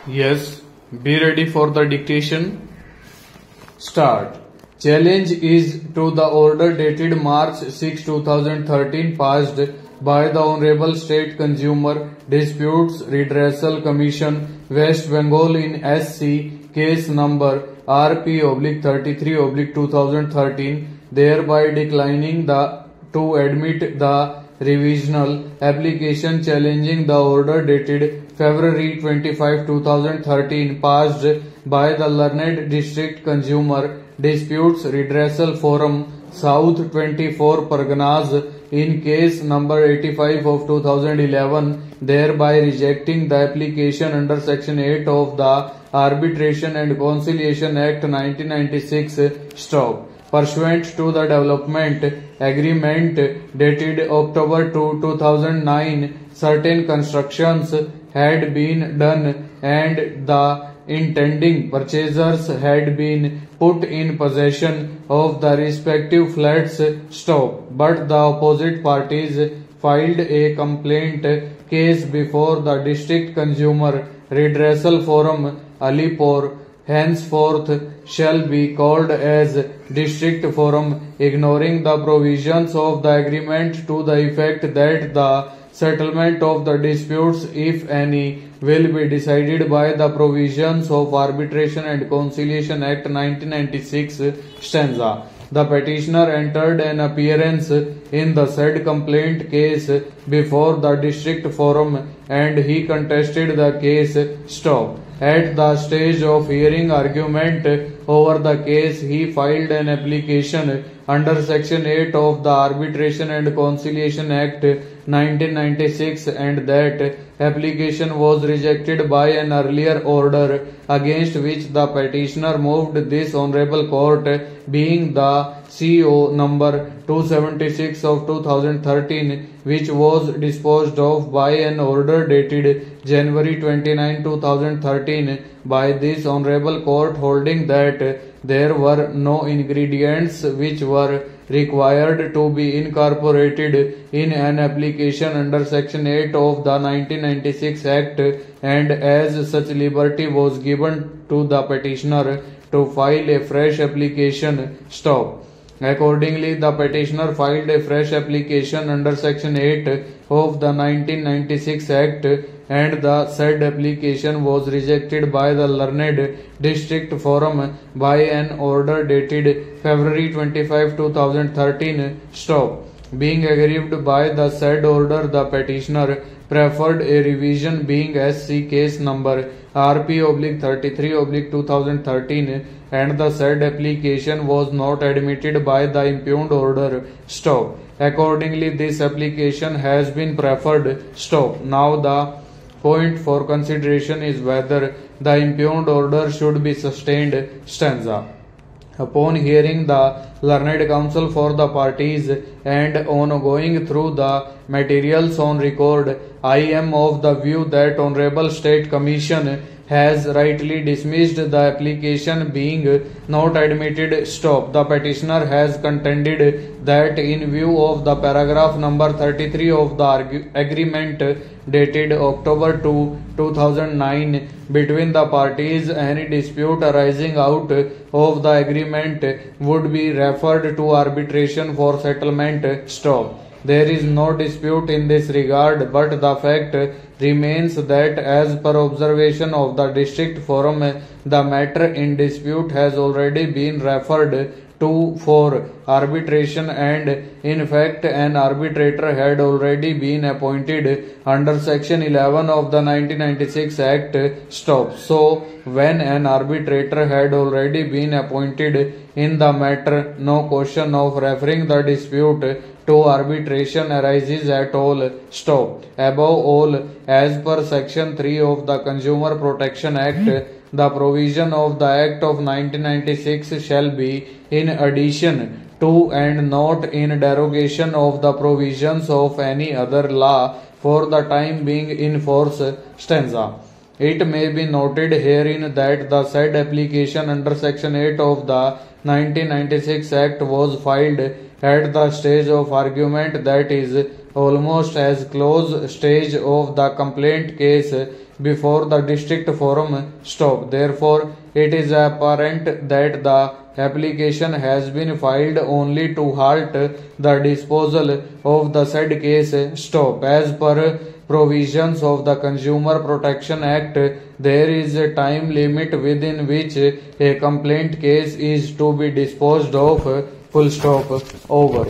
Yes, be ready for the dictation. Start. Challenge is to the order dated March 6, 2013 passed by the Honorable State Consumer Disputes Redressal Commission West Bengal in SC case number RP/33/2013, thereby declining to admit the revisional application challenging the order dated February 25, 2013 passed by the Learned District Consumer Disputes Redressal Forum South 24 Parganas in case number 85 of 2011, thereby rejecting the application under Section 8 of the Arbitration and Conciliation Act 1996 stop. Pursuant to the development agreement dated October 2, 2009, certain constructions had been done and the intending purchasers had been put in possession of the respective flats stop, but the opposite parties filed a complaint case before the District Consumer Redressal Forum Alipore, henceforth shall be called as District Forum, ignoring the provisions of the agreement to the effect that the settlement of the disputes, if any, will be decided by the provisions of Arbitration and Conciliation Act 1996 stanza. The petitioner entered an appearance in the said complaint case before the district forum and he contested the case stop. At the stage of hearing argument over the case, he filed an application under Section 8 of the Arbitration and Conciliation Act 1996 and that application was rejected by an earlier order against which the petitioner moved this honorable court, being the CO number 276 of 2013, which was disposed of by an order dated January 29, 2013 by this honorable court, holding that there were no ingredients which were required to be incorporated in an application under Section 8 of the 1996 Act, and as such liberty was given to the petitioner to file a fresh application stop. Accordingly, the petitioner filed a fresh application under Section 8 of the 1996 Act and the said application was rejected by the Learned District Forum by an order dated February 25, 2013 stop. Being aggrieved by the said order, the petitioner preferred a revision, being SC case number RP/33/2013 and the said application was not admitted by the impugned order stop. Accordingly, this application has been preferred stop. Now the point for consideration is whether the impugned order should be sustained stanza. Upon hearing the learned counsel for the parties and on going through the materials on record, I am of the view that Honorable State Commission has rightly dismissed the application being not admitted stop. The petitioner has contended that in view of the paragraph number 33 of the agreement dated October 2, 2009 between the parties, any dispute arising out of the agreement would be referred to arbitration for settlement stop. There is no dispute in this regard, but the fact remains that as per observation of the district forum, the matter in dispute has already been referred to for arbitration and in fact an arbitrator had already been appointed under Section 11 of the 1996 Act stop. So when an arbitrator had already been appointed in the matter, no question of referring the dispute to arbitration arises at all stop. Above all, as per Section 3 of the Consumer Protection Act, the provision of the Act of 1996 shall be in addition to and not in derogation of the provisions of any other law for the time being in force stanza. It may be noted herein that the said application under Section 8 of the 1996 Act was filed at the stage of argument, that is, almost as close stage of the complaint case before the district forum stop. Therefore, it is apparent that the application has been filed only to halt the disposal of the said case stop. As per provisions of the Consumer Protection Act, there is a time limit within which a complaint case is to be disposed of. Full stop. Over.